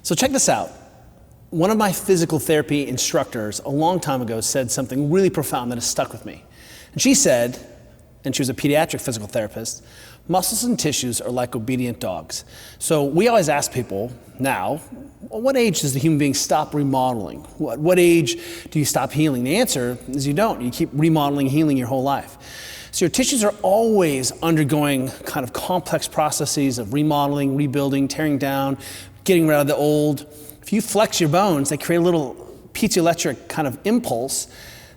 So check this out. One of my physical therapy instructors a long time ago said something really profound that has stuck with me. And she said, and she was a pediatric physical therapist, muscles and tissues are like obedient dogs. So we always ask people now, well, what age does the human being stop remodeling? What age do you stop healing? The answer is you don't. You keep remodeling, healing your whole life. So your tissues are always undergoing kind of complex processes of remodeling, rebuilding, tearing down, getting rid of the old. If you flex your bones, they create a little piezoelectric kind of impulse,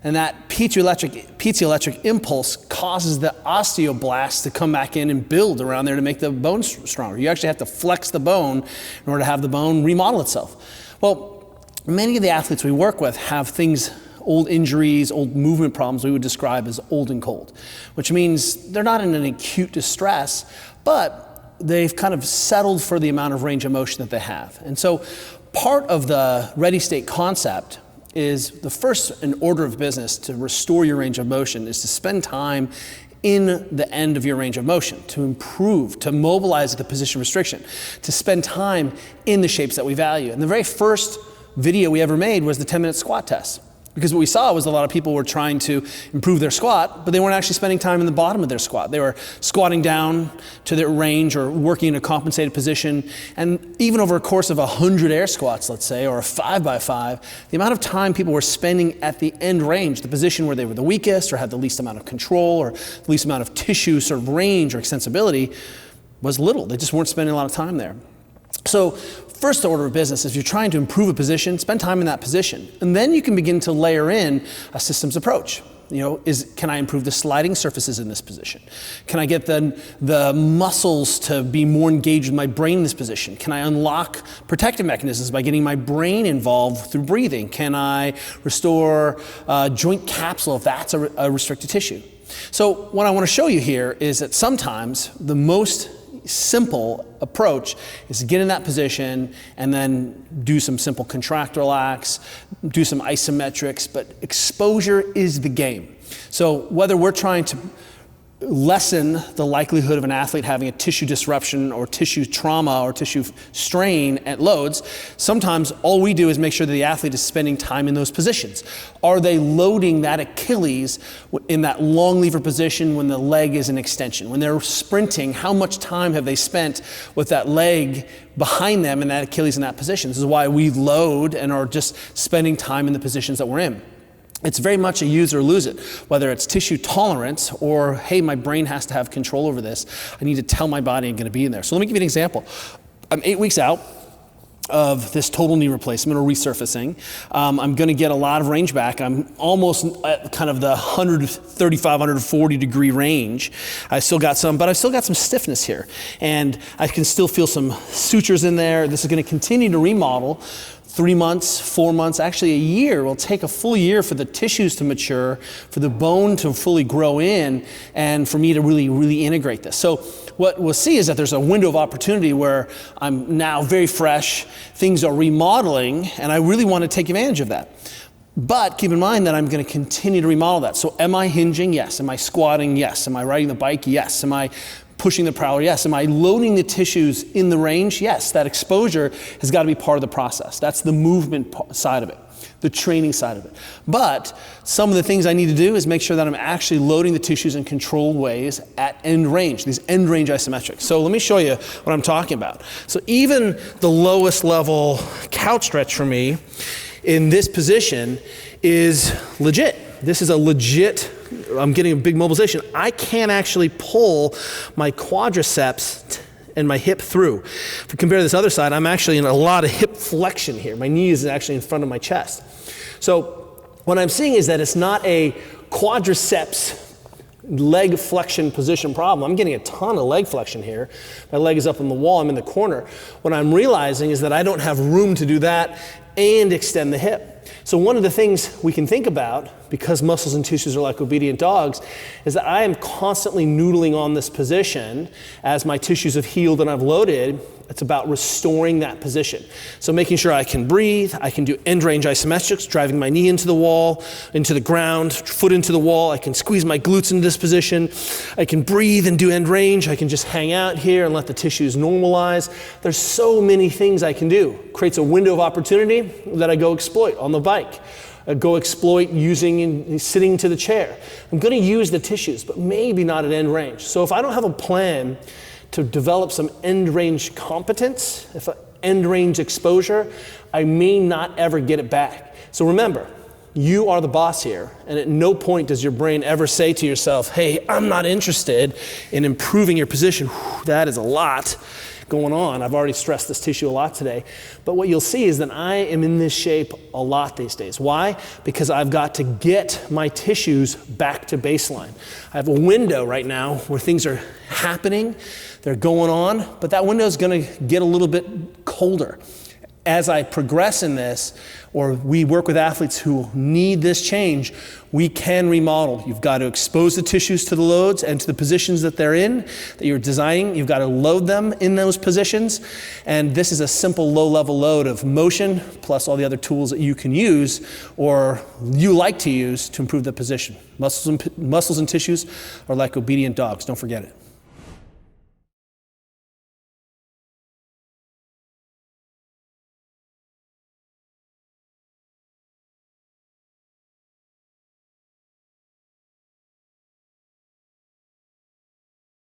and that piezoelectric impulse causes the osteoblasts to come back in and build around there to make the bone stronger. You actually have to flex the bone in order to have the bone remodel itself. Well, many of the athletes we work with have things, old injuries, old movement problems we would describe as old and cold, which means they're not in an acute distress, but they've kind of settled for the amount of range of motion that they have. And so part of the ready state concept is the first in order of business to restore your range of motion is to spend time in the end of your range of motion, to improve, to mobilize the position restriction, to spend time in the shapes that we value. And the very first video we ever made was the 10-minute squat test. Because what we saw was a lot of people were trying to improve their squat, but they weren't actually spending time in the bottom of their squat. They were squatting down to their range or working in a compensated position. And even over a course of 100 air squats, let's say, or a 5x5, the amount of time people were spending at the end range, the position where they were the weakest or had the least amount of control or the least amount of tissue sort of range or extensibility, was little. They just weren't spending a lot of time there. So first order of business, if you're trying to improve a position, spend time in that position. And then you can begin to layer in a systems approach. You know, can I improve the sliding surfaces in this position? Can I get the muscles to be more engaged with my brain in this position? Can I unlock protective mechanisms by getting my brain involved through breathing? Can I restore joint capsule if that's a restricted tissue? So what I want to show you here is that sometimes the most simple approach is to get in that position and then do some simple contract relax, do some isometrics, but exposure is the game. So whether we're trying to lessen the likelihood of an athlete having a tissue disruption or tissue trauma or tissue strain at loads, sometimes all we do is make sure that the athlete is spending time in those positions. Are they loading that Achilles in that long lever position when the leg is an extension? When they're sprinting, how much time have they spent with that leg behind them and that Achilles in that position? This is why we load and are just spending time in the positions that we're in. It's very much a use or lose it, whether it's tissue tolerance or, hey, my brain has to have control over this. I need to tell my body I'm going to be in there. So let me give you an example. I'm 8 weeks out of this total knee replacement or resurfacing. I'm going to get a lot of range back. I'm almost at kind of the 135, 140 degree range. I still got some, but I've still got some stiffness here. And I can still feel some sutures in there. This is going to continue to remodel. 3 months, 4 months, actually a year. It will take a full year for the tissues to mature, for the bone to fully grow in, and for me to really integrate this. So what we'll see is that there's a window of opportunity where I'm now very fresh, things are remodeling, and I really want to take advantage of that. But keep in mind that I'm going to continue to remodel that. So am I hinging? Yes. Am I squatting? Yes. Am I riding the bike? Yes. Am I pushing the prowler? Yes. Am I loading the tissues in the range? Yes. That exposure has got to be part of the process. That's the movement side of it, the training side of it. But some of the things I need to do is make sure that I'm actually loading the tissues in controlled ways at end range, these end range isometrics. So let me show you what I'm talking about. So even the lowest level couch stretch for me in this position is legit. This is a legit, I'm getting a big mobilization. I can't actually pull my quadriceps and my hip through. If we compare to this other side, I'm actually in a lot of hip flexion here. My knee is actually in front of my chest. So what I'm seeing is that it's not a quadriceps leg flexion position problem. I'm getting a ton of leg flexion here. My leg is up on the wall, I'm in the corner. What I'm realizing is that I don't have room to do that and extend the hip. So one of the things we can think about, because muscles and tissues are like obedient dogs, is that I am constantly noodling on this position as my tissues have healed and I've loaded, It's about restoring that position. So making sure I can breathe, I can do end range isometrics, driving my knee into the wall, into the ground, foot into the wall. I can squeeze my glutes into this position. I can breathe and do end range. I can just hang out here and let the tissues normalize. There's so many things I can do. Creates a window of opportunity that I go exploit on the bike. Go exploit using and sitting to the chair. I'm going to use the tissues, but maybe not at end range. So if I don't have a plan to develop some end range competence, if end range exposure, I may not ever get it back. So remember, you are the boss here, and at no point does your brain ever say to yourself, hey, I'm not interested in improving your position. Whew, that is a lot going on. I've already stressed this tissue a lot today. But what you'll see is that I am in this shape a lot these days. Why? Because I've got to get my tissues back to baseline. I have a window right now where things are happening, they're going on, but that window is going to get a little bit colder. As I progress in this, or we work with athletes who need this change, we can remodel. You've got to expose the tissues to the loads and to the positions that they're in, that you're designing. You've got to load them in those positions. And this is a simple low-level load of motion, plus all the other tools that you can use, or you like to use to improve the position. Muscles and tissues are like obedient dogs, don't forget it.